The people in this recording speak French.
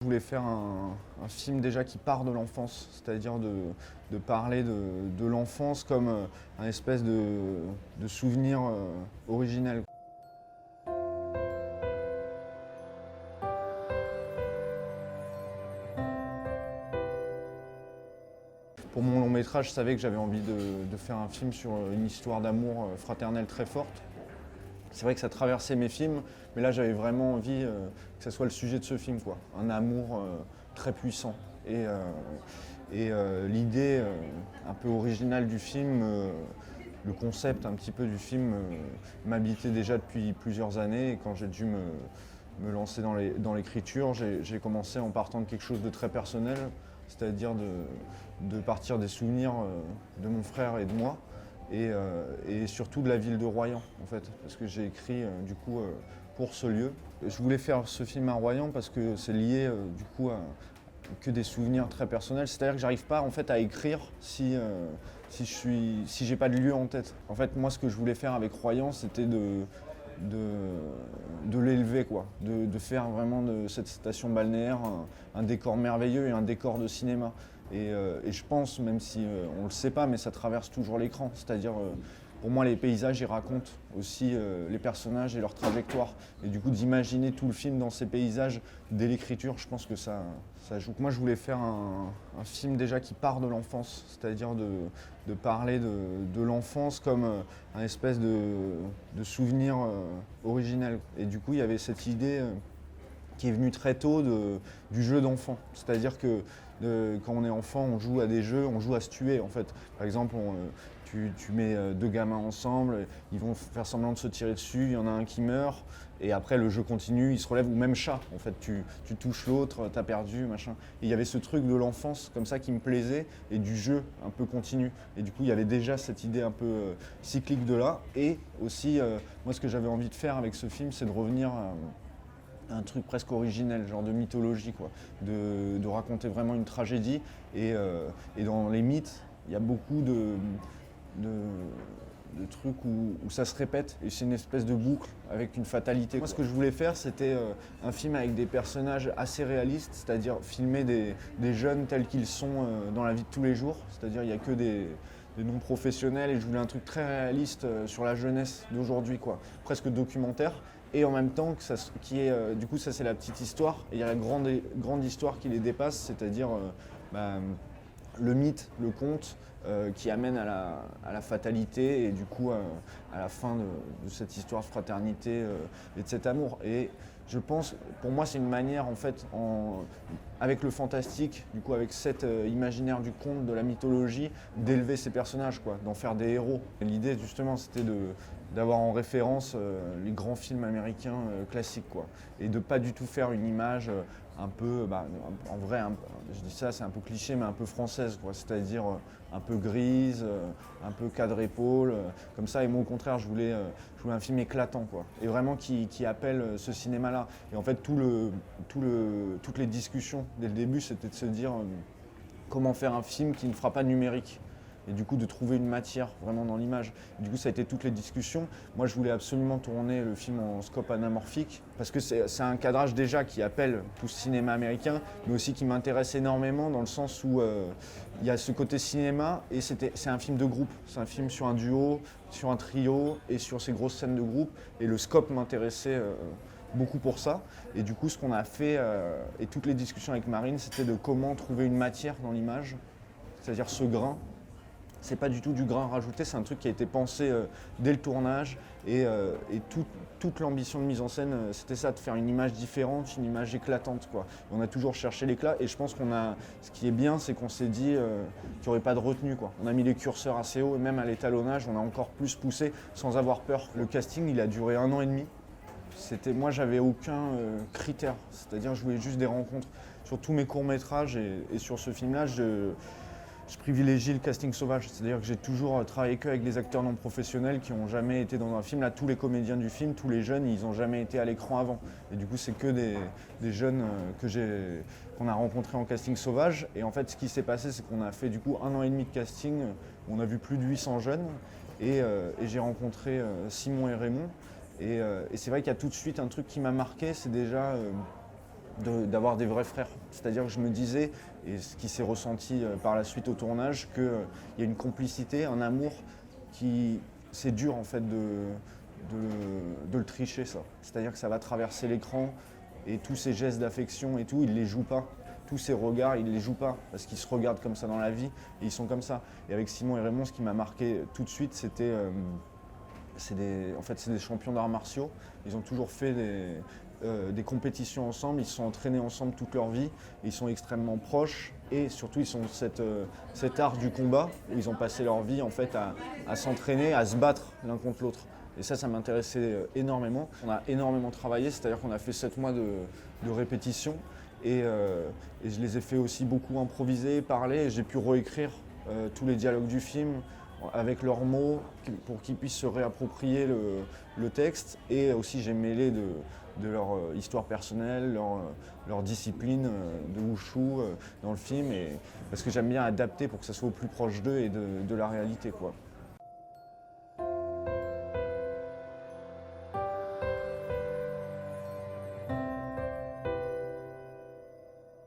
Je voulais faire un film déjà qui part de l'enfance, c'est-à-dire de parler de l'enfance comme un espèce de souvenir originel. Pour mon long métrage, je savais que j'avais envie de faire un film sur une histoire d'amour fraternel très forte. C'est vrai que ça traversait mes films, mais là j'avais vraiment envie que ça soit le sujet de ce film, quoi. Un amour très puissant. L'idée un peu originale du film, le concept un petit peu du film m'habitait déjà depuis plusieurs années. Et quand j'ai dû me lancer dans l'écriture, j'ai commencé en partant de quelque chose de très personnel, c'est-à-dire de partir des souvenirs de mon frère et de moi et surtout de la ville de Royan, en fait, parce que j'ai écrit du coup pour ce lieu. Je voulais faire ce film à Royan parce que c'est lié du coup à que des souvenirs très personnels. C'est-à-dire que j'arrive pas en fait à écrire si j'ai pas de lieu en tête. En fait, moi, ce que je voulais faire avec Royan, c'était de l'élever, quoi, de faire vraiment de cette station balnéaire un décor merveilleux et un décor de cinéma. Et je pense, même si on ne le sait pas, mais ça traverse toujours l'écran. C'est-à-dire, pour moi, les paysages, ils racontent aussi les personnages et leur trajectoire. Et du coup, d'imaginer tout le film dans ces paysages, dès l'écriture, je pense que ça joue. Moi, je voulais faire un film déjà qui part de l'enfance, c'est-à-dire de parler de l'enfance comme un espèce de souvenir originel. Et du coup, il y avait cette idée qui est venue très tôt du jeu d'enfant. C'est-à-dire que quand on est enfant, on joue à des jeux, on joue à se tuer en fait. Par exemple, tu mets deux gamins ensemble, ils vont faire semblant de se tirer dessus, il y en a un qui meurt, et après le jeu continue, il se relève, ou même chat, en fait, tu touches l'autre, t'as perdu, machin. Et il y avait ce truc de l'enfance comme ça qui me plaisait, et du jeu un peu continu. Et du coup, il y avait déjà cette idée un peu cyclique de là, et aussi, moi ce que j'avais envie de faire avec ce film, c'est de revenir un truc presque originel, genre de mythologie, quoi, de raconter vraiment une tragédie. Et dans les mythes, il y a beaucoup de trucs où ça se répète et c'est une espèce de boucle avec une fatalité. Moi, ce que je voulais faire, c'était un film avec des personnages assez réalistes, c'est-à-dire filmer des jeunes tels qu'ils sont dans la vie de tous les jours, c'est-à-dire il n'y a que des non-professionnels, et je voulais un truc très réaliste sur la jeunesse d'aujourd'hui, quoi, presque documentaire. Et en même temps, du coup, ça c'est la petite histoire, et il y a la grande histoire qui les dépasse, c'est-à-dire le mythe, le conte, qui amène à la fatalité et du coup à la fin de cette histoire de fraternité et de cet amour. Et je pense, pour moi, c'est une manière, en fait, avec le fantastique, du coup, avec cet imaginaire du conte, de la mythologie, d'élever ces personnages, quoi, d'en faire des héros. Et l'idée, justement, c'était d'avoir en référence les grands films américains classiques, quoi, et de pas du tout faire une image un peu, en vrai, je dis ça, c'est un peu cliché, mais un peu française, quoi, c'est-à-dire un peu grise, un peu cadre-épaule, comme ça. Et moi, au contraire, je voulais un film éclatant, quoi, et vraiment qui appelle ce cinéma-là. Et en fait, toutes les discussions dès le début, c'était de se dire comment faire un film qui ne fera pas numérique. Et du coup, de trouver une matière vraiment dans l'image. Du coup, ça a été toutes les discussions. Moi, je voulais absolument tourner le film en scope anamorphique, parce que c'est un cadrage déjà qui appelle tout ce cinéma américain, mais aussi qui m'intéresse énormément dans le sens où il y a ce côté cinéma, et c'est un film de groupe. C'est un film sur un duo, sur un trio, et sur ces grosses scènes de groupe. Et le scope m'intéressait beaucoup pour ça. Et du coup, ce qu'on a fait, et toutes les discussions avec Marine, c'était de comment trouver une matière dans l'image, c'est-à-dire ce grain. C'est pas du tout du grain rajouté, c'est un truc qui a été pensé dès le tournage, et toute l'ambition de mise en scène, c'était ça, de faire une image différente, une image éclatante, quoi. On a toujours cherché l'éclat, et je pense ce qui est bien, c'est qu'on s'est dit qu'il n'y aurait pas de retenue, quoi. On a mis les curseurs assez haut, et même à l'étalonnage, on a encore plus poussé sans avoir peur. Le casting, il a duré 1 an et demi. Moi, j'avais aucun critère, c'est-à-dire je voulais juste des rencontres. Sur tous mes courts-métrages et sur ce film-là, je privilégie le casting sauvage, c'est-à-dire que j'ai toujours travaillé qu'avec des acteurs non professionnels qui n'ont jamais été dans un film. Là, tous les comédiens du film, tous les jeunes, ils n'ont jamais été à l'écran avant. Et du coup, c'est que des jeunes qu'on a rencontrés en casting sauvage. Et en fait, ce qui s'est passé, c'est qu'on a fait du coup 1 an et demi de casting, où on a vu plus de 800 jeunes, et j'ai rencontré Simon et Raymond. Et c'est vrai qu'il y a tout de suite un truc qui m'a marqué, c'est déjà d'avoir des vrais frères. C'est-à-dire que je me disais, et ce qui s'est ressenti par la suite au tournage, qu'il y a une complicité, un amour qui... C'est dur en fait de le tricher ça. C'est-à-dire que ça va traverser l'écran et tous ces gestes d'affection et tout, ils les jouent pas. Tous ces regards, ils les jouent pas parce qu'ils se regardent comme ça dans la vie et ils sont comme ça. Et avec Simon et Raymond, ce qui m'a marqué tout de suite, c'était... c'est des champions d'arts martiaux. Ils ont toujours fait des compétitions ensemble, ils se sont entraînés ensemble toute leur vie, ils sont extrêmement proches et surtout ils ont cet art du combat où ils ont passé leur vie en fait à s'entraîner, à se battre l'un contre l'autre. Et ça m'intéressait énormément. On a énormément travaillé, c'est-à-dire qu'on a fait 7 mois de répétition et je les ai fait aussi beaucoup improviser, parler et j'ai pu réécrire tous les dialogues du film avec leurs mots pour qu'ils puissent se réapproprier le texte et aussi j'ai mêlé de leur histoire personnelle, leur discipline de wushu dans le film parce que j'aime bien adapter pour que ça soit au plus proche d'eux et de la réalité, quoi.